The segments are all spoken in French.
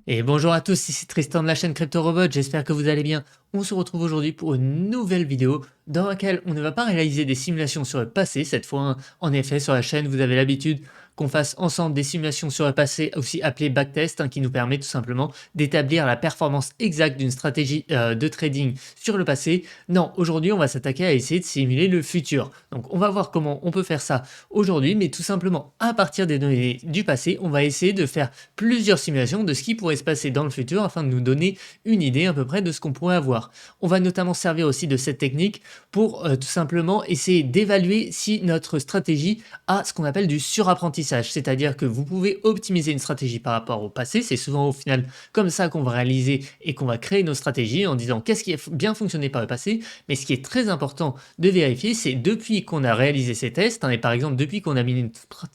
Et bonjour à tous, ici Tristan de la chaîne CryptoRobot, j'espère que vous allez bien. On se retrouve aujourd'hui pour une nouvelle vidéo dans laquelle on ne va pas réaliser des simulations sur le passé cette fois, hein. En effet, sur la chaîne, vous avez l'habitude qu'on fasse ensemble des simulations sur le passé, aussi appelées backtest, hein, qui nous permet tout simplement d'établir la performance exacte d'une stratégie de trading sur le passé. Non, aujourd'hui, on va s'attaquer à essayer de simuler le futur. Donc, on va voir comment on peut faire ça aujourd'hui, mais tout simplement à partir des données du passé, on va essayer de faire plusieurs simulations de ce qui pourrait se passer dans le futur afin de nous donner une idée à peu près de ce qu'on pourrait avoir. On va notamment servir aussi de cette technique pour tout simplement essayer d'évaluer si notre stratégie a ce qu'on appelle du surapprentissage, c'est-à-dire que vous pouvez optimiser une stratégie par rapport au passé, c'est souvent au final comme ça qu'on va réaliser et qu'on va créer nos stratégies en disant qu'est-ce qui a bien fonctionné par le passé, mais ce qui est très important de vérifier, c'est depuis qu'on a réalisé ces tests, hein, et par exemple depuis qu'on a mis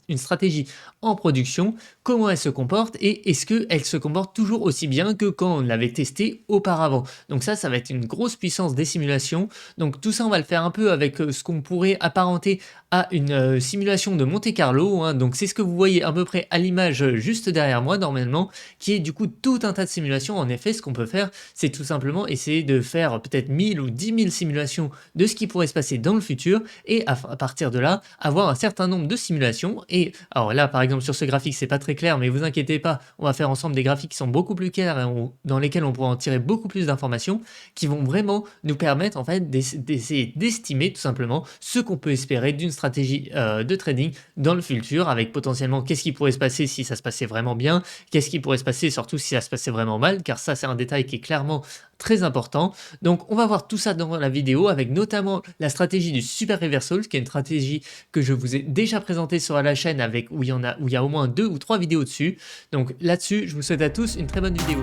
une stratégie en production, comment elle se comporte et est-ce qu'elle se comporte toujours aussi bien que quand on l'avait testé auparavant. Donc ça va être une grosse puissance des simulations. Donc tout ça, on va le faire un peu avec ce qu'on pourrait apparenter à une simulation de Monte-Carlo, hein. Donc c'est ce que vous voyez à peu près à l'image juste derrière moi normalement, qui est du coup tout un tas de simulations. En effet, ce qu'on peut faire, c'est tout simplement essayer de faire peut-être 1000 ou 10 000 simulations de ce qui pourrait se passer dans le futur et à partir de là, avoir un certain nombre de simulations. Et alors là, par exemple, sur ce graphique, c'est pas très clair, mais vous inquiétez pas, on va faire ensemble des graphiques qui sont beaucoup plus clairs et dans lesquels on pourra en tirer beaucoup plus d'informations qui vont vraiment nous permettre en fait d'essayer d'estimer tout simplement ce qu'on peut espérer d'une stratégie de trading dans le futur avec potentiellement qu'est-ce qui pourrait se passer si ça se passait vraiment bien, qu'est-ce qui pourrait se passer surtout si ça se passait vraiment mal, car ça c'est un détail qui est clairement très important. Donc on va voir tout ça dans la vidéo avec notamment la stratégie du Super Reversal, qui est une stratégie que je vous ai déjà présentée sur la chaîne avec où il y a au moins 2 ou 3 vidéos dessus. Donc là-dessus, je vous souhaite à tous une très bonne vidéo.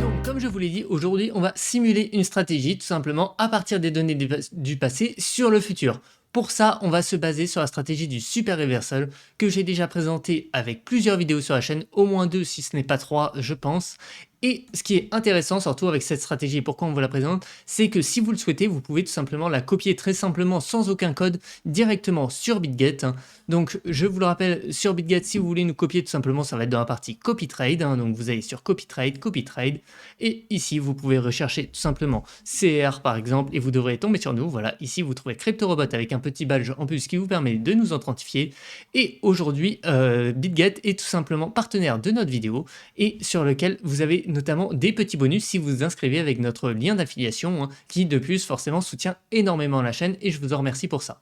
Donc, comme je vous l'ai dit, aujourd'hui, on va simuler une stratégie tout simplement à partir des données du passé sur le futur. Pour ça, on va se baser sur la stratégie du Super Reversal que j'ai déjà présenté avec plusieurs vidéos sur la chaîne, au moins 2 si ce n'est pas 3 je pense. Et ce qui est intéressant surtout avec cette stratégie et pourquoi on vous la présente, c'est que si vous le souhaitez, vous pouvez tout simplement la copier très simplement sans aucun code directement sur BitGet, hein. Donc je vous le rappelle, sur BitGet, si vous voulez nous copier tout simplement, ça va être dans la partie Copy Trade, hein. Donc vous allez sur Copy Trade, et ici vous pouvez rechercher tout simplement CR par exemple, et vous devrez tomber sur nous. Voilà, ici vous trouvez CryptoRobot avec un petit badge en plus qui vous permet de nous authentifier. Et aujourd'hui, BitGet est tout simplement partenaire de notre vidéo et sur lequel vous avez notamment des petits bonus si vous vous inscrivez avec notre lien d'affiliation, hein, qui de plus forcément soutient énormément la chaîne et je vous en remercie pour ça.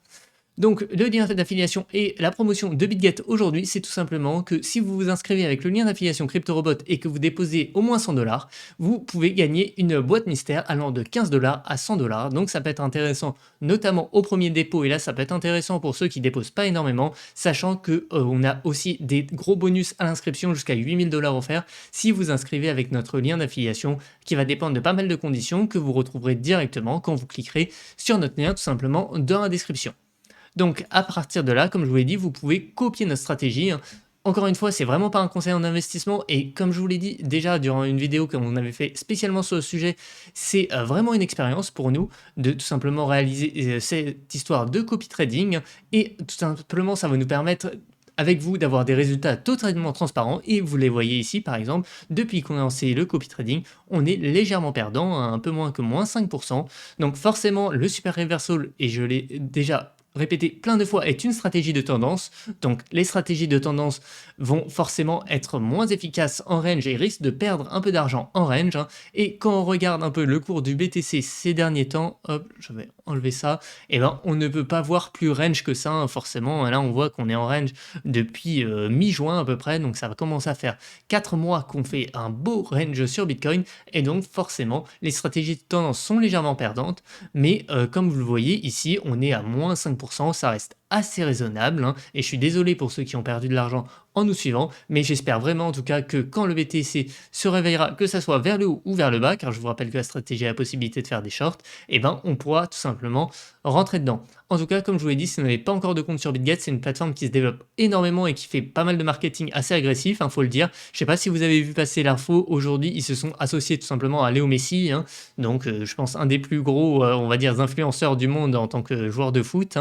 Donc le lien d'affiliation et la promotion de BitGet aujourd'hui, c'est tout simplement que si vous vous inscrivez avec le lien d'affiliation CryptoRobot et que vous déposez au moins 100 $, vous pouvez gagner une boîte mystère allant de 15 $ à 100 $. Donc ça peut être intéressant, notamment au premier dépôt, et là ça peut être intéressant pour ceux qui déposent pas énormément, sachant que on a aussi des gros bonus à l'inscription jusqu'à 8000 $ offerts si vous inscrivez avec notre lien d'affiliation qui va dépendre de pas mal de conditions que vous retrouverez directement quand vous cliquerez sur notre lien tout simplement dans la description. Donc à partir de là, comme je vous l'ai dit, vous pouvez copier notre stratégie, hein. Encore une fois, c'est vraiment pas un conseil en investissement et comme je vous l'ai dit déjà durant une vidéo qu'on avait fait spécialement sur le sujet, c'est vraiment une expérience pour nous de tout simplement réaliser cette histoire de copy trading et tout simplement ça va nous permettre avec vous d'avoir des résultats totalement transparents et vous les voyez ici par exemple, depuis qu'on a lancé le copy trading, on est légèrement perdant, hein, un peu moins que moins 5%. Donc forcément le super reversal, et je l'ai déjà répété plein de fois, est une stratégie de tendance. Donc les stratégies de tendance vont forcément être moins efficaces en range et risquent de perdre un peu d'argent en range, hein. Et quand on regarde un peu le cours du BTC ces derniers temps, hop, je vais enlever ça, et ben on ne peut pas voir plus range que ça, hein, forcément. Là on voit qu'on est en range depuis mi-juin à peu près, donc ça va commencer à faire 4 mois qu'on fait un beau range sur Bitcoin, et donc forcément les stratégies de tendance sont légèrement perdantes, mais comme vous le voyez ici, on est à moins 5%, ça reste assez raisonnable, hein, et je suis désolé pour ceux qui ont perdu de l'argent en nous suivant. Mais j'espère vraiment en tout cas que quand le BTC se réveillera, que ça soit vers le haut ou vers le bas, car je vous rappelle que la stratégie a la possibilité de faire des shorts, et ben on pourra tout simplement rentrer dedans. En tout cas, comme je vous l'ai dit, si vous n'avez pas encore de compte sur BitGet, c'est une plateforme qui se développe énormément et qui fait pas mal de marketing assez agressif, faut le dire. Je sais pas si vous avez vu passer l'info, aujourd'hui, ils se sont associés tout simplement à Léo Messi, donc je pense un des plus gros, on va dire, influenceurs du monde en tant que joueur de foot,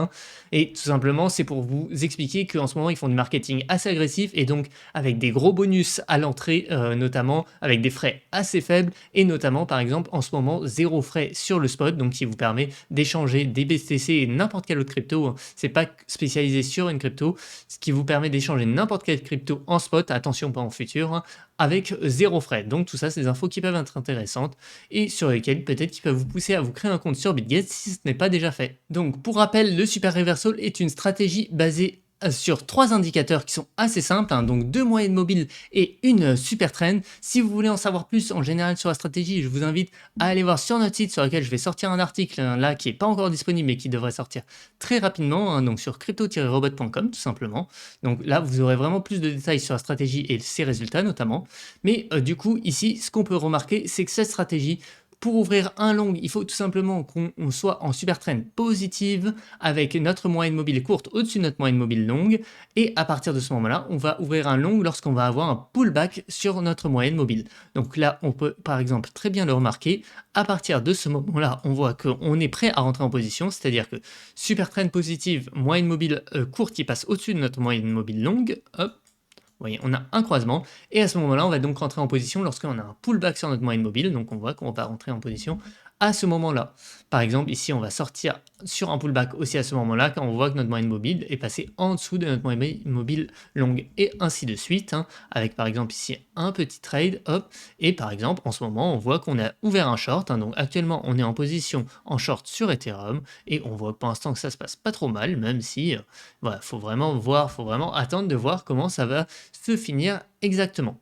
et tout simplement, c'est pour vous expliquer qu'en ce moment, ils font du marketing assez agressif et donc avec des gros bonus à l'entrée, notamment avec des frais assez faibles et notamment, par exemple, en ce moment, 0 frais sur le spot, donc qui vous permet d'échanger des BTC et n'importe quelle autre crypto. C'est pas spécialisé sur une crypto, ce qui vous permet d'échanger n'importe quelle crypto en spot, attention pas en futur, avec 0 frais. Donc tout ça, c'est des infos qui peuvent être intéressantes et sur lesquelles peut-être qui peuvent vous pousser à vous créer un compte sur BitGet si ce n'est pas déjà fait. Donc pour rappel, le Super Reversal est une stratégie basée sur 3 indicateurs qui sont assez simples, donc 2 moyennes mobiles et une super trend. Si vous voulez en savoir plus en général sur la stratégie, je vous invite à aller voir sur notre site sur lequel je vais sortir un article là qui n'est pas encore disponible mais qui devrait sortir très rapidement, donc sur crypto-robot.com tout simplement. Donc là, vous aurez vraiment plus de détails sur la stratégie et ses résultats notamment. Mais du coup, ici, ce qu'on peut remarquer, c'est que cette stratégie, pour ouvrir un long, il faut tout simplement qu'on soit en super trend positive avec notre moyenne mobile courte au-dessus de notre moyenne mobile longue. Et à partir de ce moment-là, on va ouvrir un long lorsqu'on va avoir un pullback sur notre moyenne mobile. Donc là, on peut par exemple très bien le remarquer. À partir de ce moment-là, on voit qu'on est prêt à rentrer en position, c'est-à-dire que super trend positive, moyenne mobile courte qui passe au-dessus de notre moyenne mobile longue. Hop. Vous voyez, on a un croisement, et à ce moment-là, on va donc rentrer en position lorsqu'on a un pullback sur notre moyenne mobile, donc on voit qu'on va rentrer en position à ce moment-là. Par exemple, ici, on va sortir sur un pullback aussi à ce moment-là, quand on voit que notre moyenne mobile est passée en dessous de notre moyenne mobile longue, et ainsi de suite, avec par exemple ici un petit trade, hop, et par exemple, en ce moment, on voit qu'on a ouvert un short, donc actuellement, on est en position en short sur Ethereum, et on voit pour l'instant que ça se passe pas trop mal, même si, voilà, faut vraiment voir, faut vraiment attendre de voir comment ça va se finir exactement.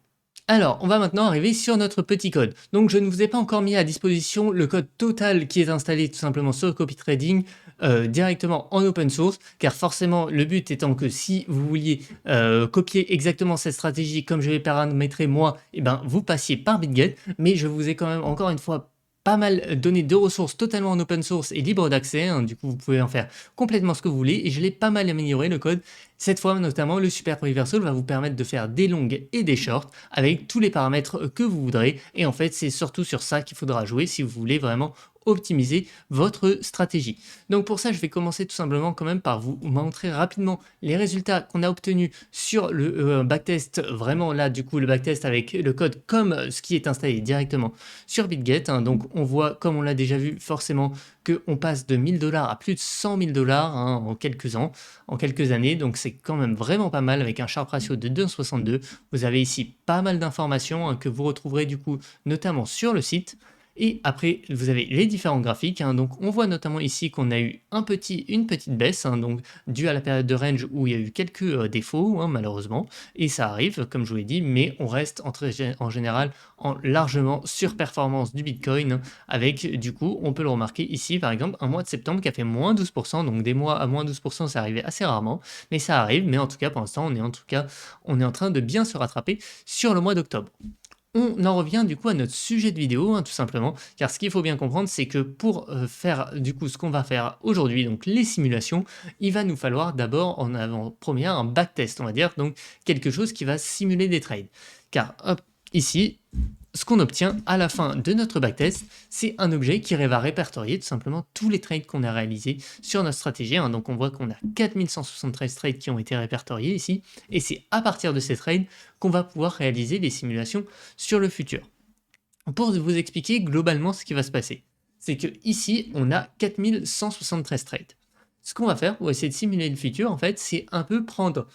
Alors, on va maintenant arriver sur notre petit code. Donc, je ne vous ai pas encore mis à disposition le code total qui est installé tout simplement sur CopyTrading directement en open source, car forcément, le but étant que si vous vouliez copier exactement cette stratégie comme je l'ai paramétré moi, et ben, vous passiez par BitGet, mais je vous ai quand même encore une fois pas mal donné de ressources totalement en open source et libre d'accès, du coup vous pouvez en faire complètement ce que vous voulez, et je l'ai pas mal amélioré le code. Cette fois notamment, le Super Reversal va vous permettre de faire des longues et des shorts avec tous les paramètres que vous voudrez, et en fait c'est surtout sur ça qu'il faudra jouer si vous voulez vraiment optimiser votre stratégie. Donc pour ça, je vais commencer tout simplement quand même par vous montrer rapidement les résultats qu'on a obtenus sur le backtest, vraiment là du coup le backtest avec le code comme ce qui est installé directement sur BitGet. Donc on voit, comme on l'a déjà vu forcément, qu'on passe de 1000 $ à plus de 100 000 $ en quelques ans, en quelques années, donc c'est quand même vraiment pas mal avec un Sharpe ratio de 2,62. Vous avez ici pas mal d'informations que vous retrouverez du coup notamment sur le site. Et après, vous avez les différents graphiques. Donc, on voit notamment ici qu'on a eu une petite baisse, donc due à la période de range où il y a eu quelques défauts, malheureusement. Et ça arrive, comme je vous l'ai dit, mais on reste en général en largement surperformance du Bitcoin. Avec, du coup, on peut le remarquer ici, par exemple, un mois de septembre qui a fait moins 12%. Donc, des mois à moins 12%, ça arrivait assez rarement. Mais ça arrive. Mais en tout cas, pour l'instant, on est en train de bien se rattraper sur le mois d'octobre. On en revient du coup à notre sujet de vidéo, tout simplement, car ce qu'il faut bien comprendre, c'est que pour faire du coup ce qu'on va faire aujourd'hui, donc les simulations, il va nous falloir d'abord en avant-première un backtest, on va dire, donc quelque chose qui va simuler des trades. Car hop, ici, ce qu'on obtient à la fin de notre backtest, c'est un objet qui va répertorier tout simplement tous les trades qu'on a réalisés sur notre stratégie. Donc on voit qu'on a 4173 trades qui ont été répertoriés ici, et c'est à partir de ces trades qu'on va pouvoir réaliser les simulations sur le futur. Pour vous expliquer globalement ce qui va se passer, c'est que ici on a 4173 trades. Ce qu'on va faire pour essayer de simuler le futur, en fait, c'est un peu prendre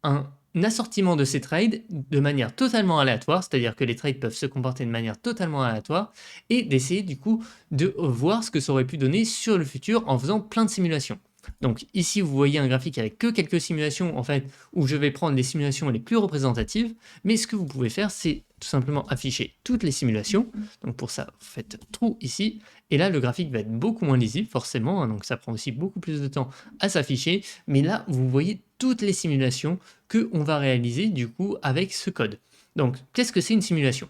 un assortiment de ces trades de manière totalement aléatoire, c'est-à-dire que les trades peuvent se comporter de manière totalement aléatoire, et d'essayer du coup de voir ce que ça aurait pu donner sur le futur en faisant plein de simulations. Donc ici vous voyez un graphique avec que quelques simulations en fait, où je vais prendre les simulations les plus représentatives, mais ce que vous pouvez faire c'est tout simplement afficher toutes les simulations. Donc pour ça vous faites trou ici, et là le graphique va être beaucoup moins lisible forcément, donc ça prend aussi beaucoup plus de temps à s'afficher, mais là vous voyez toutes les simulations que on va réaliser du coup avec ce code. Donc, qu'est-ce que c'est une simulation?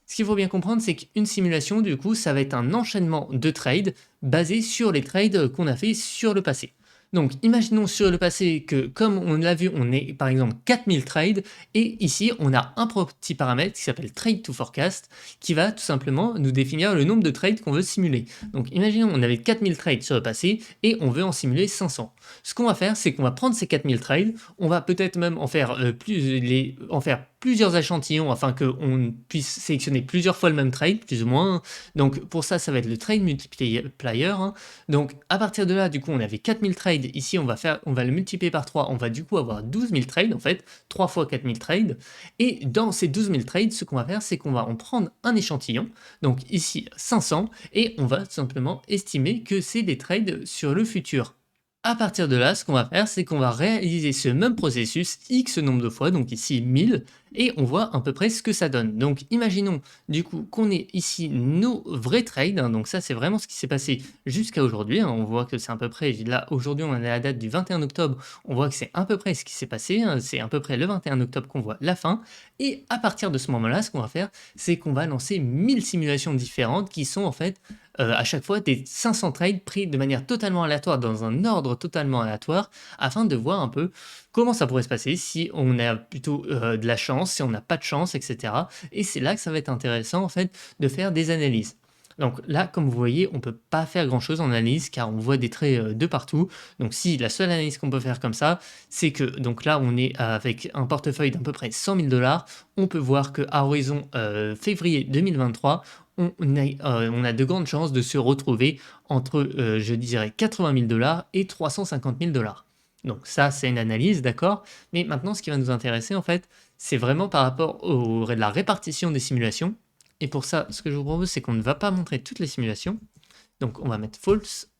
Ce qu'il faut bien comprendre, c'est qu'une simulation, du coup, ça va être un enchaînement de trades basé sur les trades qu'on a fait sur le passé. Donc, imaginons sur le passé que, comme on l'a vu, on est par exemple 4000 trades, et ici, on a un petit paramètre qui s'appelle Trade to Forecast, qui va tout simplement nous définir le nombre de trades qu'on veut simuler. Donc, imaginons on avait 4000 trades sur le passé, et on veut en simuler 500. Ce qu'on va faire, c'est qu'on va prendre ces 4000 trades, on va peut-être même en faire, plusieurs échantillons afin qu'on puisse sélectionner plusieurs fois le même trade, plus ou moins. Donc pour ça, ça va être le trade multiplier, hein. Donc à partir de là, du coup, on avait 4000 trades. Ici, on va le multiplier par 3. On va du coup avoir 12 000 trades, en fait, 3 fois 4000 trades. Et dans ces 12 000 trades, ce qu'on va faire, c'est qu'on va en prendre un échantillon, donc ici 500, et on va tout simplement estimer que c'est des trades sur le futur. À partir de là, ce qu'on va faire, c'est qu'on va réaliser ce même processus X nombre de fois, donc ici 1000, et on voit à peu près ce que ça donne. Donc imaginons du coup qu'on ait ici nos vrais trades, hein, donc ça c'est vraiment ce qui s'est passé jusqu'à aujourd'hui, hein. On voit que c'est à peu près, là aujourd'hui on est à la date du 21 octobre, on voit que c'est à peu près ce qui s'est passé, hein. C'est à peu près le 21 octobre qu'on voit la fin, et à partir de ce moment-là, ce qu'on va faire, c'est qu'on va lancer 1000 simulations différentes qui sont en fait à chaque fois des 500 trades pris de manière totalement aléatoire, dans un ordre totalement aléatoire, afin de voir un peu comment ça pourrait se passer si on a plutôt de la chance, si on n'a pas de chance, etc. Et c'est là que ça va être intéressant en fait de faire des analyses. Donc là, comme vous voyez, on ne peut pas faire grand-chose en analyse car on voit des traits de partout. Donc si la seule analyse qu'on peut faire comme ça, c'est que donc là, on est avec un portefeuille d'à peu près 100 000 $. On peut voir qu'à horizon février 2023, on a de grandes chances de se retrouver entre, je dirais, 80 000 $ et 350 000 $. Donc ça, c'est une analyse, d'accord? Mais maintenant, ce qui va nous intéresser, en fait, c'est vraiment par rapport à la répartition des simulations. Et pour ça, ce que je vous propose, c'est qu'on ne va pas montrer toutes les simulations. Donc on va mettre false.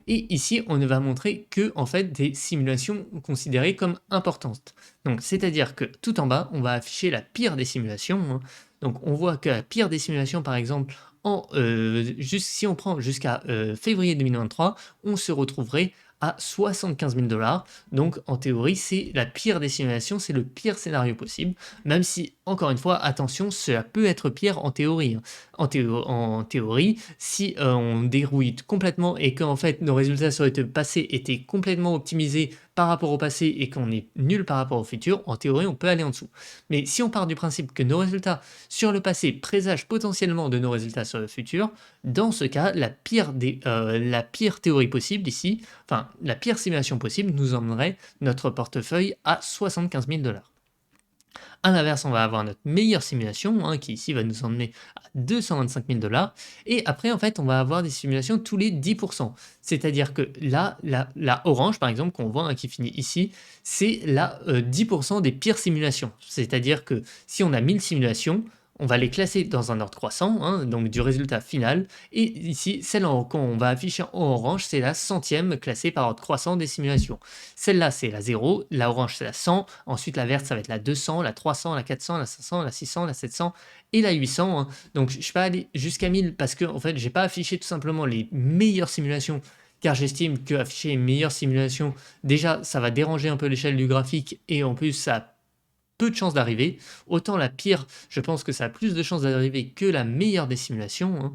Et ici, on ne va montrer que en fait des simulations considérées comme importantes. Donc, c'est-à-dire que tout en bas, on va afficher la pire des simulations, hein. Donc, on voit que la pire des simulations, par exemple, si on prend jusqu'à février 2023, on se retrouverait à 75 000 $. Donc, en théorie, c'est la pire des simulations, c'est le pire scénario possible. Même si, encore une fois, attention, cela peut être pire en théorie, hein. En théorie, si on dérouille complètement et qu'en fait nos résultats sur le passé étaient complètement optimisés par rapport au passé et qu'on est nul par rapport au futur, en théorie on peut aller en dessous. Mais si on part du principe que nos résultats sur le passé présagent potentiellement de nos résultats sur le futur, dans ce cas, la pire théorie possible ici, enfin la pire simulation possible nous emmènerait notre portefeuille à 75 000 $. À l'inverse, on va avoir notre meilleure simulation, hein, qui ici va nous emmener à 225 000 $. Et après, en fait, on va avoir des simulations tous les 10%. C'est-à-dire que là, la orange, par exemple, qu'on voit, hein, qui finit ici, c'est la 10% des pires simulations. C'est-à-dire que si on a 1000 simulations, on va les classer dans un ordre croissant, hein, donc du résultat final. Et ici, celle qu'on va afficher en orange, c'est la centième classée par ordre croissant des simulations. Celle-là, c'est la 0, la orange, c'est la 100, ensuite la verte, ça va être la 200, la 300, la 400, la 500, la 600, la 700 et la 800, hein. Donc, je ne suis pas allé jusqu'à 1000 parce que, en fait, j'ai pas affiché tout simplement les meilleures simulations car j'estime que afficher les meilleures simulations, déjà, ça va déranger un peu l'échelle du graphique et en plus, ça a peu de chances d'arriver. Autant la pire, je pense que ça a plus de chances d'arriver que la meilleure des simulations, hein.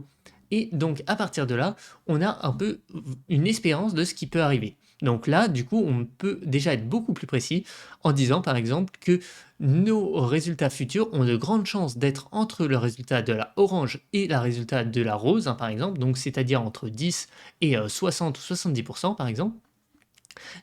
Et donc, à partir de là, on a un peu une espérance de ce qui peut arriver. Donc là, du coup, on peut déjà être beaucoup plus précis en disant, par exemple, que nos résultats futurs ont de grandes chances d'être entre le résultat de la orange et le résultat de la rose, hein, par exemple, donc c'est-à-dire entre 10 et 60 ou 70%, par exemple.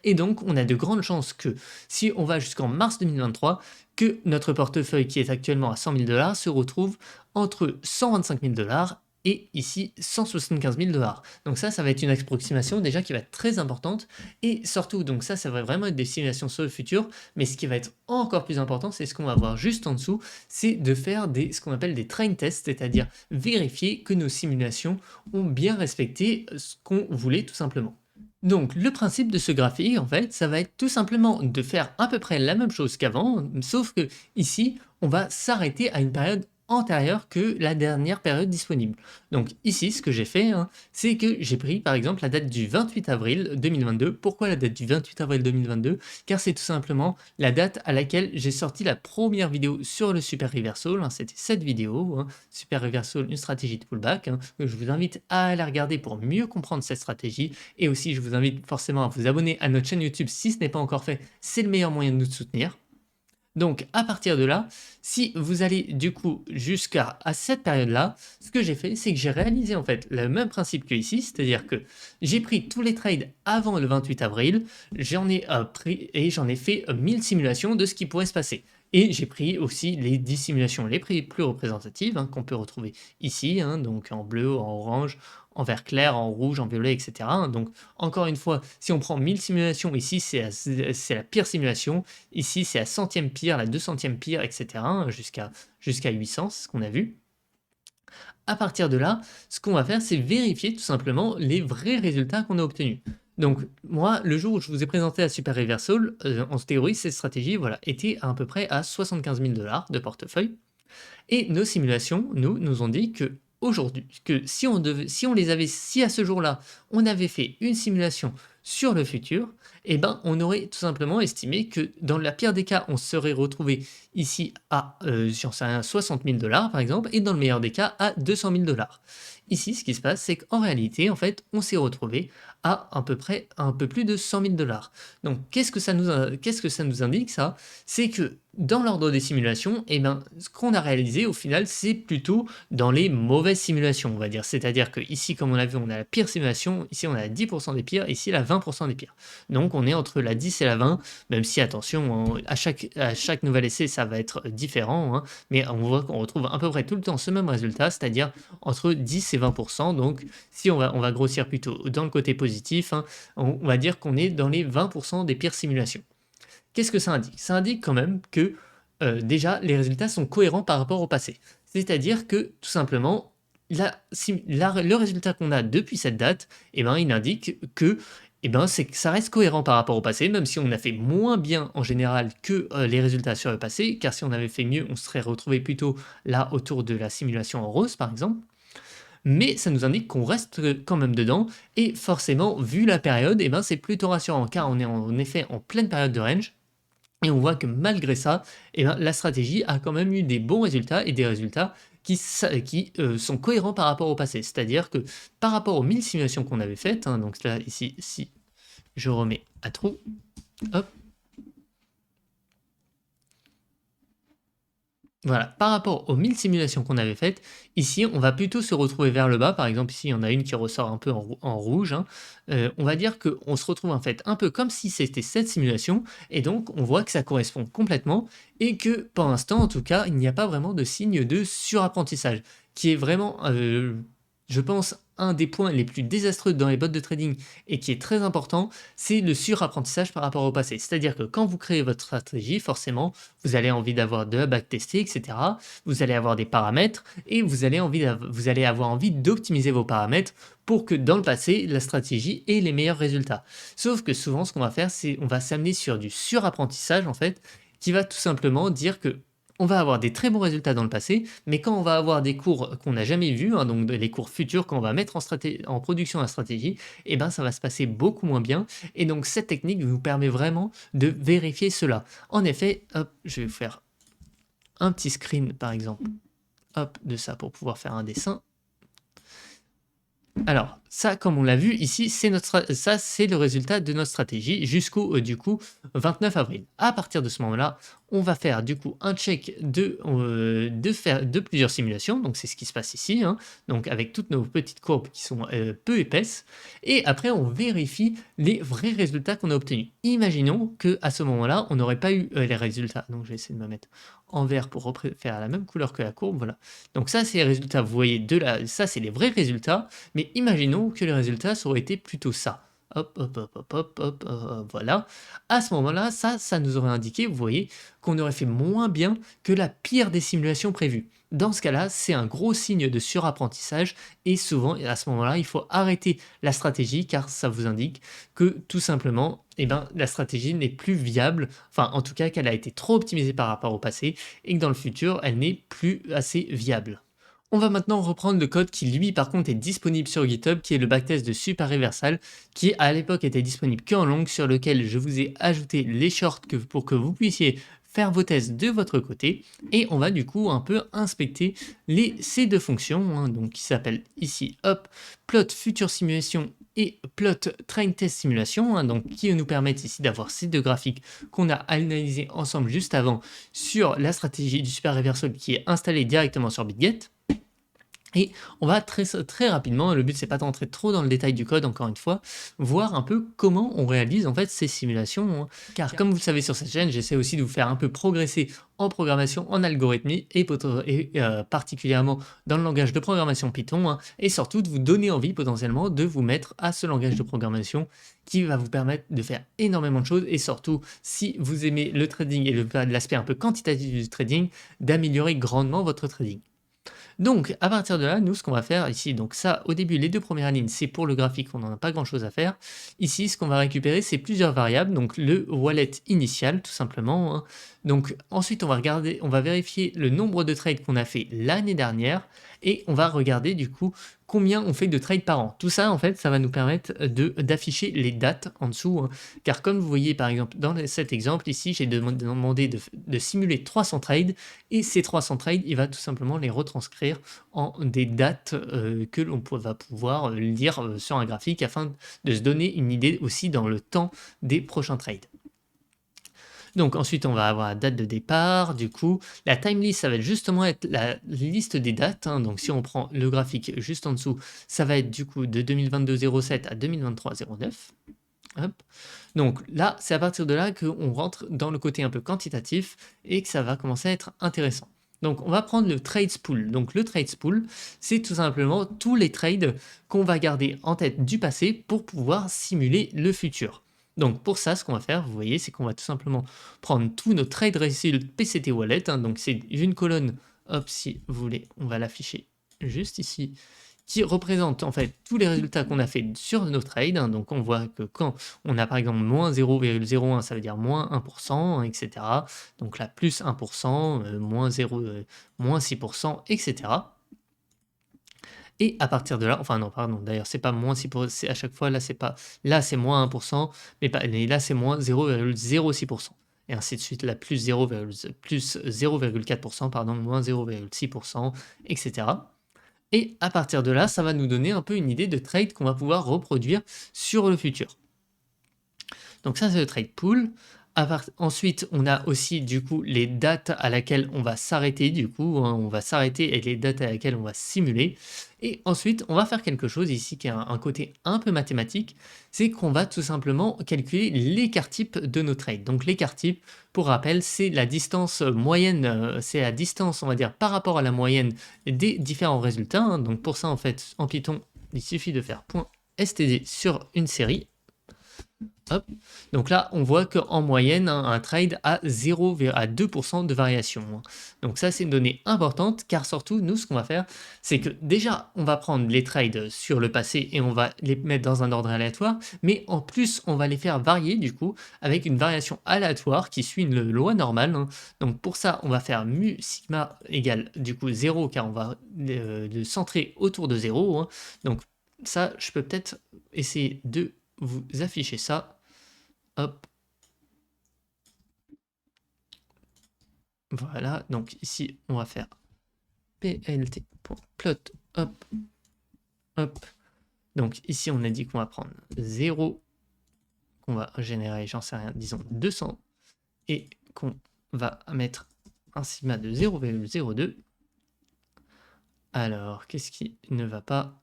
Et donc, on a de grandes chances que, si on va jusqu'en mars 2023, que notre portefeuille, qui est actuellement à 100 000 $ se retrouve entre 125 000 $ et ici 175 000 $. Donc ça va être une approximation déjà qui va être très importante. Et surtout, donc ça va vraiment être des simulations sur le futur. Mais ce qui va être encore plus important, c'est ce qu'on va voir juste en dessous, c'est de faire ce qu'on appelle des train tests, c'est-à-dire vérifier que nos simulations ont bien respecté ce qu'on voulait tout simplement. Donc, le principe de ce graphique, en fait, ça va être tout simplement de faire à peu près la même chose qu'avant, sauf que ici, on va s'arrêter à une période antérieure que la dernière période disponible. Donc ici, ce que j'ai fait, hein, c'est que j'ai pris par exemple la date du 28 avril 2022. Pourquoi la date du 28 avril 2022? Car c'est tout simplement la date à laquelle j'ai sorti la première vidéo sur le Super Reversal, hein, c'était cette vidéo, hein, Super Reversal, une stratégie de pullback, hein, que je vous invite à la regarder pour mieux comprendre cette stratégie. Et aussi, je vous invite forcément à vous abonner à notre chaîne YouTube si ce n'est pas encore fait, c'est le meilleur moyen de nous soutenir. Donc à partir de là, si vous allez du coup jusqu'à cette période-là, ce que j'ai fait, c'est que j'ai réalisé en fait le même principe que ici, c'est-à-dire que j'ai pris tous les trades avant le 28 avril, j'en ai pris et j'en ai fait 1000 simulations de ce qui pourrait se passer. Et j'ai pris aussi les 10 simulations les plus représentatives, hein, qu'on peut retrouver ici, hein, donc en bleu, en orange, en vert clair, en rouge, en violet, etc. hein. Donc encore une fois, si on prend 1000 simulations, ici c'est la pire simulation, ici c'est la centième pire, la 200e pire, etc. hein, jusqu'à 800, c'est ce qu'on a vu. À partir de là, ce qu'on va faire, c'est vérifier tout simplement les vrais résultats qu'on a obtenus. Donc moi, le jour où je vous ai présenté la Super Reversal, en théorie, cette stratégie voilà, était à peu près à 75 000 $ de portefeuille. Et nos simulations, nous ont dit que aujourd'hui, que si on les avait, si à ce jour-là, on avait fait une simulation sur le futur, eh ben, on aurait tout simplement estimé que dans la pire des cas, on serait retrouvé ici à, j'en sais rien, 60 000 $ par exemple, et dans le meilleur des cas, à 200 000 $. Ici, ce qui se passe, c'est qu'en réalité, en fait, on s'est retrouvé à peu près un peu plus de 100 000 $. Donc, qu'est-ce que ça nous indique, ça? C'est que dans l'ordre des simulations, eh ben, ce qu'on a réalisé au final, c'est plutôt dans les mauvaises simulations, on va dire. C'est-à-dire que ici, comme on l'a vu, on a la pire simulation, ici on a la 10% des pires, ici la 20% des pires. Donc on est entre la 10 et la 20, même si attention, à chaque nouvel essai, ça va être différent, hein, mais on voit qu'on retrouve à peu près tout le temps ce même résultat, c'est-à-dire entre 10 et 20%. Donc si on va grossir plutôt dans le côté positif, hein, on va dire qu'on est dans les 20% des pires simulations. Qu'est-ce que ça indique? Ça indique quand même que déjà les résultats sont cohérents par rapport au passé. C'est-à-dire que tout simplement, le résultat qu'on a depuis cette date, eh ben, il indique que c'est que ça reste cohérent par rapport au passé, même si on a fait moins bien en général que les résultats sur le passé, car si on avait fait mieux, on serait retrouvé plutôt là autour de la simulation en rose par exemple. Mais ça nous indique qu'on reste quand même dedans, et forcément, vu la période, c'est plutôt rassurant, car on est en effet en pleine période de range, et on voit que malgré ça, la stratégie a quand même eu des bons résultats et des résultats qui sont cohérents par rapport au passé. C'est-à-dire que par rapport aux 1000 simulations qu'on avait faites, hein, donc là, ici, si je remets à trou, hop, voilà, par rapport aux 1000 simulations qu'on avait faites, ici, on va plutôt se retrouver vers le bas. Par exemple, ici, il y en a une qui ressort un peu en rouge, hein. On va dire qu'on se retrouve en fait un peu comme si c'était cette simulation, et donc on voit que ça correspond complètement, et que pour l'instant, en tout cas, il n'y a pas vraiment de signe de surapprentissage, qui est vraiment, je pense, un des points les plus désastreux dans les bots de trading et qui est très important, c'est le surapprentissage par rapport au passé. C'est-à-dire que quand vous créez votre stratégie, forcément, vous allez envie d'avoir de la backtester, etc. Vous allez avoir des paramètres et vous allez avoir envie d'optimiser vos paramètres pour que dans le passé, la stratégie ait les meilleurs résultats. Sauf que souvent, ce qu'on va faire, c'est on va s'amener sur du surapprentissage, en fait, qui va tout simplement dire que on va avoir des très bons résultats dans le passé, mais quand on va avoir des cours qu'on n'a jamais vus, hein, donc les cours futurs, quand on va mettre en production la stratégie, ça va se passer beaucoup moins bien. Et donc cette technique vous permet vraiment de vérifier cela. En effet, hop, je vais vous faire un petit screen par exemple, hop, de ça pour pouvoir faire un dessin. Alors, ça, comme on l'a vu ici, c'est le résultat de notre stratégie jusqu'au du coup 29 avril. À partir de ce moment-là, on va faire du coup un check de plusieurs simulations. Donc c'est ce qui se passe ici, hein. Donc avec toutes nos petites courbes qui sont peu épaisses. Et après, on vérifie les vrais résultats qu'on a obtenus. Imaginons que à ce moment-là, on n'aurait pas eu les résultats. Donc je vais essayer de me mettre en vert pour faire la même couleur que la courbe. Voilà. Donc ça, c'est les résultats. Vous voyez, ça, c'est les vrais résultats. Mais imaginons que les résultats auraient été plutôt ça. Hop, hop, hop, hop, hop, hop, voilà. À ce moment-là, ça nous aurait indiqué, vous voyez, qu'on aurait fait moins bien que la pire des simulations prévues. Dans ce cas-là, c'est un gros signe de surapprentissage et souvent, à ce moment-là, il faut arrêter la stratégie car ça vous indique que tout simplement, eh ben, la stratégie n'est plus viable, enfin en tout cas qu'elle a été trop optimisée par rapport au passé et que dans le futur, elle n'est plus assez viable. On va maintenant reprendre le code qui lui par contre est disponible sur GitHub, qui est le backtest de Super Reversal, qui à l'époque était disponible qu'en langue, sur lequel je vous ai ajouté les shorts pour que vous puissiez faire vos tests de votre côté. Et on va du coup un peu inspecter ces deux fonctions, hein, donc qui s'appellent ici hop, plot future simulation et plot train test simulation, hein, donc qui nous permettent ici d'avoir ces deux graphiques qu'on a analysés ensemble juste avant sur la stratégie du Super Reversal qui est installée directement sur BitGet. Et on va très rapidement, le but c'est pas d'entrer trop dans le détail du code encore une fois, voir un peu comment on réalise en fait ces simulations, hein. Car comme vous le savez sur cette chaîne, j'essaie aussi de vous faire un peu progresser en programmation, en algorithmie particulièrement dans le langage de programmation Python, hein, et surtout de vous donner envie potentiellement de vous mettre à ce langage de programmation qui va vous permettre de faire énormément de choses et surtout si vous aimez le trading et l'aspect un peu quantitatif du trading, d'améliorer grandement votre trading. Donc, à partir de là, nous, ce qu'on va faire ici, donc ça, au début, les deux premières lignes, c'est pour le graphique, on n'en a pas grand-chose à faire. Ici, ce qu'on va récupérer, c'est plusieurs variables, donc le wallet initial, tout simplement, hein. Donc, ensuite, on va vérifier le nombre de trades qu'on a fait l'année dernière et on va regarder, du coup, combien on fait de trades par an. Tout ça, en fait, ça va nous permettre d'afficher les dates en dessous, hein. Car comme vous voyez, par exemple, dans cet exemple ici, j'ai demandé de simuler 300 trades et ces 300 trades, il va tout simplement les retranscrire en des dates que l'on va pouvoir lire sur un graphique afin de se donner une idée aussi dans le temps des prochains trades. Donc ensuite, on va avoir la date de départ, du coup. La time list, ça va justement être la liste des dates, hein. Donc si on prend le graphique juste en dessous, ça va être du coup de 2022-07 à 2023-09. Hop. Donc là, c'est à partir de là qu'on rentre dans le côté un peu quantitatif et que ça va commencer à être intéressant. Donc on va prendre le trades pool. Donc le trades pool, c'est tout simplement tous les trades qu'on va garder en tête du passé pour pouvoir simuler le futur. Donc pour ça, ce qu'on va faire, vous voyez, c'est qu'on va tout simplement prendre tous nos trade result PCT wallet, hein. Donc c'est une colonne, hop, si vous voulez, on va l'afficher juste ici, qui représente en fait tous les résultats qu'on a fait sur nos trades, hein. Donc on voit que quand on a par exemple moins 0,01, ça veut dire moins 1%, etc. Donc là, plus 1%, moins 0, moins 6%, etc. Et à partir de là, enfin non, pardon, d'ailleurs, c'est pas moins 6%, c'est à chaque fois, là, c'est pas, là, c'est moins 1%, mais là, c'est moins 0,06%. Et ainsi de suite, là, plus 0,4%, pardon, moins 0,6%, etc. Et à partir de là, ça va nous donner un peu une idée de trade qu'on va pouvoir reproduire sur le futur. Donc ça, c'est le trade pool. Ensuite, on a aussi du coup les dates à laquelle on va s'arrêter, du coup, hein, on va s'arrêter et les dates à laquelle on va simuler. Et ensuite, on va faire quelque chose ici qui a un côté un peu mathématique, c'est qu'on va tout simplement calculer l'écart type de nos trades. Donc l'écart type, pour rappel, c'est la distance moyenne, c'est la distance, on va dire, par rapport à la moyenne des différents résultats, hein. Donc pour ça, en fait, en Python, il suffit de faire .std sur une série. Hop. Donc là, on voit qu'en moyenne, hein, un trade a 0 à 2% de variation, hein. Donc ça, c'est une donnée importante, car surtout, nous, ce qu'on va faire, c'est que déjà, on va prendre les trades sur le passé et on va les mettre dans un ordre aléatoire, mais en plus, on va les faire varier, du coup, avec une variation aléatoire qui suit une loi normale, hein. Donc pour ça, on va faire mu sigma égale, du coup, 0, car on va le centrer autour de 0, hein. Donc ça, je peux peut-être essayer de vous afficher ça. Hop. Voilà, donc ici, on va faire plt.plot, hop, hop. Donc ici, on a dit qu'on va prendre 0, qu'on va générer, j'en sais rien, disons 200, et qu'on va mettre un sigma de 0,02. Alors, qu'est-ce qui ne va pas?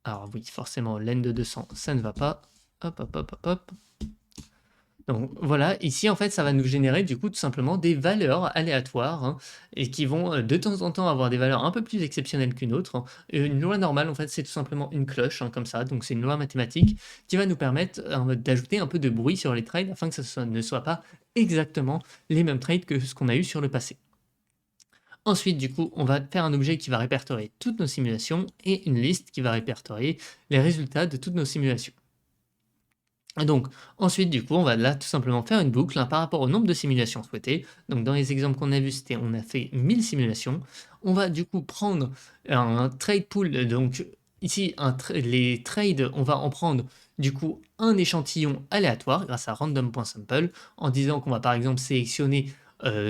Alors oui, forcément, len de 200, ça ne va pas. Hop, hop, hop, hop, hop. Donc voilà, ici en fait ça va nous générer du coup tout simplement des valeurs aléatoires, hein, et qui vont de temps en temps avoir des valeurs un peu plus exceptionnelles qu'une autre, hein. Une loi normale en fait c'est tout simplement une cloche, hein, comme ça, donc c'est une loi mathématique qui va nous permettre d'ajouter un peu de bruit sur les trades afin que ne soit pas exactement les mêmes trades que ce qu'on a eu sur le passé. Ensuite, du coup, on va faire un objet qui va répertorier toutes nos simulations et une liste qui va répertorier les résultats de toutes nos simulations. Et donc, ensuite, du coup, on va là tout simplement faire une boucle, hein, par rapport au nombre de simulations souhaitées. Donc, dans les exemples qu'on a vus, c'était on a fait 1000 simulations. On va du coup prendre un trade pool. Donc, ici, les trades, on va en prendre du coup un échantillon aléatoire grâce à random.sample en disant qu'on va par exemple sélectionner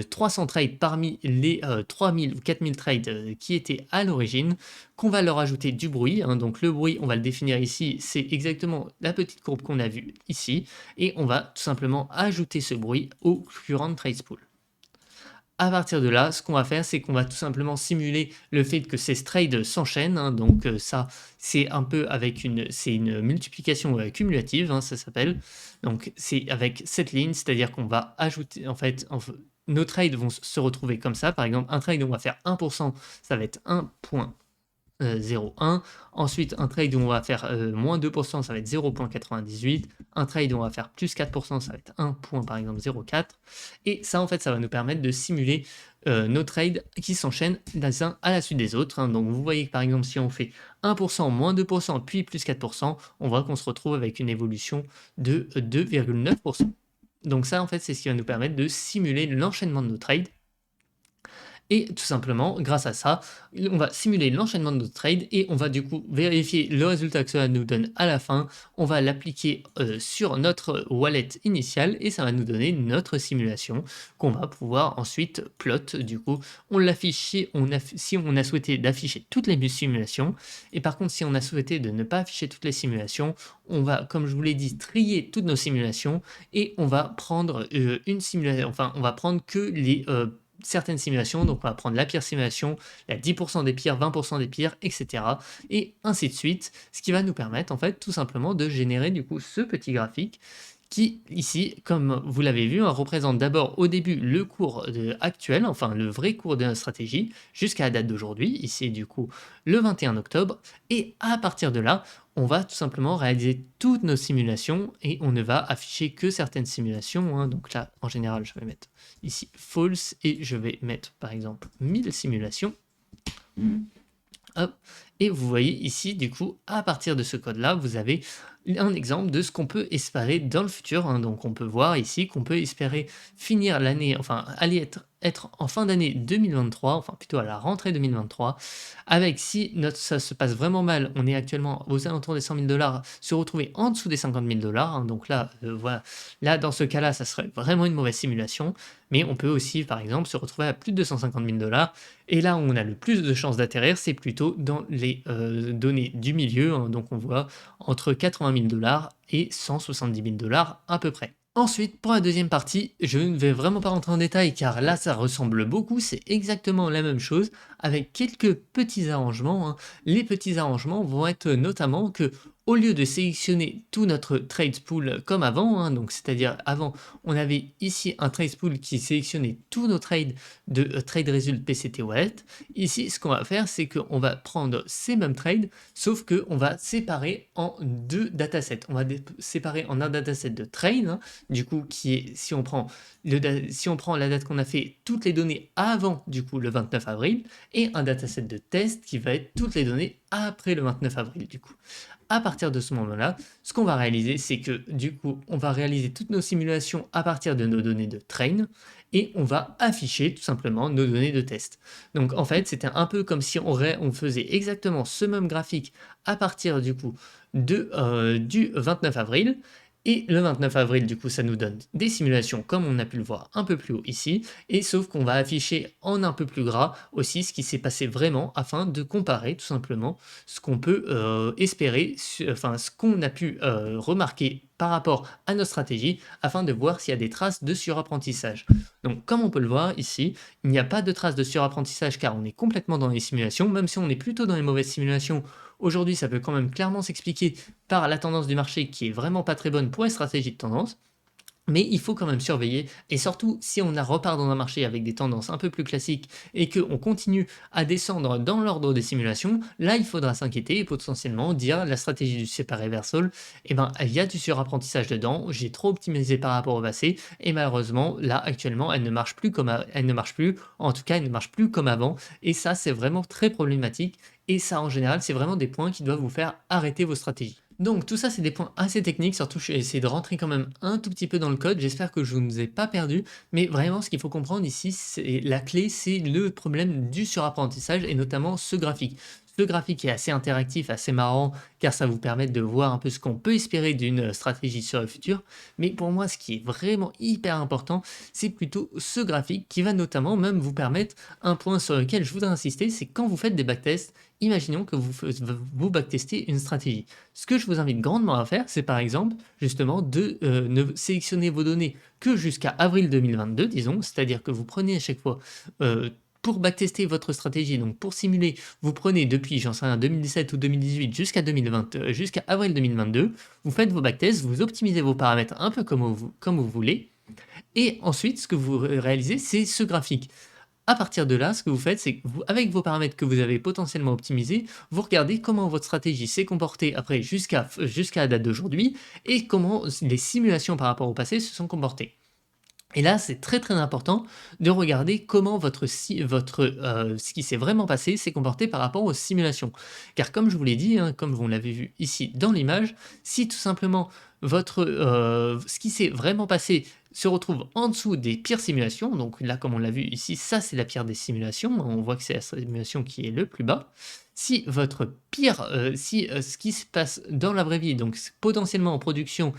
300 trades parmi les 3000 ou 4000 trades qui étaient à l'origine, qu'on va leur ajouter du bruit, hein. Donc le bruit, on va le définir ici, c'est exactement la petite courbe qu'on a vue ici, et on va tout simplement ajouter ce bruit au current trade pool. À partir de là, ce qu'on va faire, c'est qu'on va tout simplement simuler le fait que ces trades s'enchaînent, hein. Donc ça, c'est un peu avec c'est une multiplication cumulative, hein, ça s'appelle. Donc c'est avec cette ligne, c'est-à-dire qu'on va ajouter, en fait, nos trades vont se retrouver comme ça. Par exemple, un trade, on va faire 1%, ça va être 1,01. Ensuite, un trade où on va faire moins 2%, ça va être 0,98. Un trade où on va faire plus 4%, ça va être 1 point, par exemple 0,4. Et ça, en fait, ça va nous permettre de simuler nos trades qui s'enchaînent les uns à la suite des autres, hein. Donc, vous voyez que, par exemple, si on fait 1%, moins 2%, puis plus 4%, on voit qu'on se retrouve avec une évolution de 2,9%. Donc ça, en fait, c'est ce qui va nous permettre de simuler l'enchaînement de nos trades. Et tout simplement, grâce à ça, on va simuler l'enchaînement de notre trade et on va du coup vérifier le résultat que cela nous donne à la fin. On va l'appliquer sur notre wallet initial et ça va nous donner notre simulation qu'on va pouvoir ensuite plot. Du coup, on l'affiche si on a souhaité d'afficher toutes les simulations. Et par contre, si on a souhaité de ne pas afficher toutes les simulations, on va, comme je vous l'ai dit, trier toutes nos simulations et on va prendre une simulation, enfin, on va prendre que les certaines simulations, donc on va prendre la pire simulation, la 10% des pires, 20% des pires, etc. Et ainsi de suite, ce qui va nous permettre en fait tout simplement de générer du coup ce petit graphique qui ici, comme vous l'avez vu, représente d'abord au début le cours actuel, enfin le vrai cours de notre stratégie, jusqu'à la date d'aujourd'hui, ici du coup le 21 octobre, et à partir de là, on va tout simplement réaliser toutes nos simulations et on ne va afficher que certaines simulations, hein. Donc là, en général, je vais mettre ici false et je vais mettre par exemple 1000 simulations. Hop. Et vous voyez ici, du coup, à partir de ce code-là, vous avez un exemple de ce qu'on peut espérer dans le futur, hein. Donc on peut voir ici qu'on peut espérer finir l'année, enfin aller être en fin d'année 2023, enfin plutôt à la rentrée 2023, avec si ça se passe vraiment mal, on est actuellement aux alentours des 100 000 $, se retrouver en dessous des 50 000 $, hein. Donc là, voilà, là dans ce cas-là, ça serait vraiment une mauvaise simulation, mais on peut aussi, par exemple, se retrouver à plus de 250 000 $. Et là où on a le plus de chances d'atterrir, c'est plutôt dans les données du milieu, hein. Donc on voit entre 80 000 $ et 170 000 $ à peu près. Ensuite, pour la deuxième partie, je ne vais vraiment pas rentrer en détail car là ça ressemble beaucoup, c'est exactement la même chose avec quelques petits arrangements, hein. Les petits arrangements vont être notamment que au lieu de sélectionner tout notre trade pool comme avant, hein, donc c'est-à-dire avant on avait ici un trade pool qui sélectionnait tous nos trades de trade result PCT wallet. Ici ce qu'on va faire c'est qu'on va prendre ces mêmes trades sauf qu'on va séparer en deux datasets. On va séparer en un dataset de trade, hein, du coup qui est, si on prend la date qu'on a fait, toutes les données avant du coup le 29 avril, et un dataset de test qui va être toutes les données après le 29 avril du coup. À partir de ce moment-là, ce qu'on va réaliser, c'est que du coup, on va réaliser toutes nos simulations à partir de nos données de train et on va afficher tout simplement nos données de test. Donc en fait, c'était un peu comme si on faisait exactement ce même graphique à partir du coup du 29 avril. Et le 29 avril, du coup, ça nous donne des simulations comme on a pu le voir un peu plus haut ici, et sauf qu'on va afficher en un peu plus gras aussi ce qui s'est passé vraiment afin de comparer tout simplement ce qu'on peut espérer, enfin ce qu'on a pu remarquer par rapport à notre stratégie afin de voir s'il y a des traces de surapprentissage. Donc comme on peut le voir ici, il n'y a pas de traces de surapprentissage car on est complètement dans les simulations, même si on est plutôt dans les mauvaises simulations. Aujourd'hui, ça peut quand même clairement s'expliquer par la tendance du marché qui est vraiment pas très bonne pour les stratégies de tendance. Mais il faut quand même surveiller et surtout si on repart dans un marché avec des tendances un peu plus classiques et qu'on continue à descendre dans l'ordre des simulations, là il faudra s'inquiéter et potentiellement dire la stratégie du séparé versol, eh ben il y a du surapprentissage dedans, j'ai trop optimisé par rapport au passé et malheureusement là actuellement elle ne marche plus elle ne marche plus, en tout cas elle ne marche plus comme avant et ça c'est vraiment très problématique et ça en général c'est vraiment des points qui doivent vous faire arrêter vos stratégies. Donc tout ça, c'est des points assez techniques, surtout je vais essayer de rentrer quand même un tout petit peu dans le code. J'espère que je ne vous ai pas perdu, mais vraiment ce qu'il faut comprendre ici, c'est la clé, c'est le problème du surapprentissage et notamment ce graphique. Ce graphique est assez interactif, assez marrant, car ça vous permet de voir un peu ce qu'on peut espérer d'une stratégie sur le futur. Mais pour moi, ce qui est vraiment hyper important, c'est plutôt ce graphique qui va notamment même vous permettre un point sur lequel je voudrais insister, c'est quand vous faites des backtests, imaginons que vous backtestez une stratégie. Ce que je vous invite grandement à faire, c'est par exemple, justement, de ne sélectionner vos données que jusqu'à avril 2022, disons, c'est-à-dire que vous prenez à chaque fois, pour backtester votre stratégie, donc pour simuler, vous prenez depuis, j'en sais rien, 2017 ou 2018 jusqu'à 2020, jusqu'à avril 2022, vous faites vos backtests, vous optimisez vos paramètres un peu comme vous voulez, et ensuite, ce que vous réalisez, c'est ce graphique. À partir de là, ce que vous faites, c'est que vous, avec vos paramètres que vous avez potentiellement optimisés, vous regardez comment votre stratégie s'est comportée après jusqu'à la date d'aujourd'hui et comment les simulations par rapport au passé se sont comportées. Et là, c'est très très important de regarder comment ce qui s'est vraiment passé s'est comporté par rapport aux simulations. Car comme je vous l'ai dit, hein, comme vous l'avez vu ici dans l'image, si tout simplement ce qui s'est vraiment passé se retrouve en dessous des pires simulations, donc là comme on l'a vu ici, ça c'est la pire des simulations, on voit que c'est la simulation qui est le plus bas. Si votre pire, si ce qui se passe dans la vraie vie, donc potentiellement en production,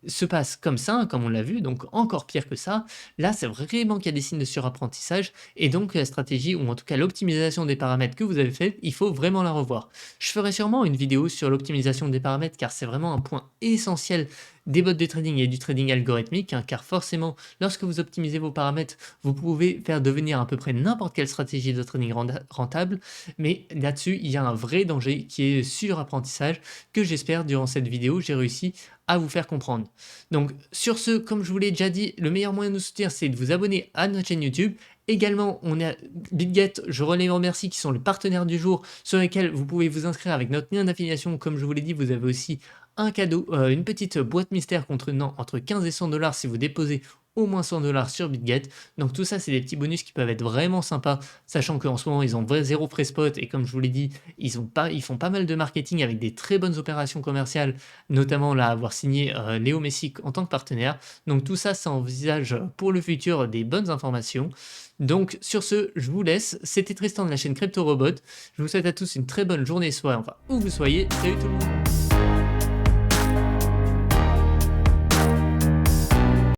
se passe comme ça, comme on l'a vu, donc encore pire que ça. Là, c'est vraiment qu'il y a des signes de surapprentissage et donc la stratégie ou en tout cas l'optimisation des paramètres que vous avez fait, il faut vraiment la revoir. Je ferai sûrement une vidéo sur l'optimisation des paramètres car c'est vraiment un point essentiel des bots de trading et du trading algorithmique, hein, car forcément, lorsque vous optimisez vos paramètres, vous pouvez faire devenir à peu près n'importe quelle stratégie de trading rentable, mais là-dessus, il y a un vrai danger qui est surapprentissage que j'espère durant cette vidéo, j'ai réussi à vous faire comprendre. Donc sur ce, comme je vous l'ai déjà dit, le meilleur moyen de nous soutenir, c'est de vous abonner à notre chaîne YouTube. Également, on est à BitGet, je les remercie, qui sont le partenaire du jour, sur lesquels vous pouvez vous inscrire avec notre lien d'affiliation. Comme je vous l'ai dit, vous avez aussi un cadeau, une petite boîte mystère contenant entre 15 et 100 dollars si vous déposez au moins 100 dollars sur BitGet. Donc tout ça, c'est des petits bonus qui peuvent être vraiment sympas, sachant qu'en ce moment, ils ont zéro frais spot et comme je vous l'ai dit, ils font pas mal de marketing avec des très bonnes opérations commerciales, notamment là, avoir signé Léo Messi en tant que partenaire. Donc tout ça, ça envisage pour le futur des bonnes informations. Donc sur ce, je vous laisse. C'était Tristan de la chaîne Crypto Robot. Je vous souhaite à tous une très bonne journée, soirée, enfin où vous soyez. Salut tout le monde!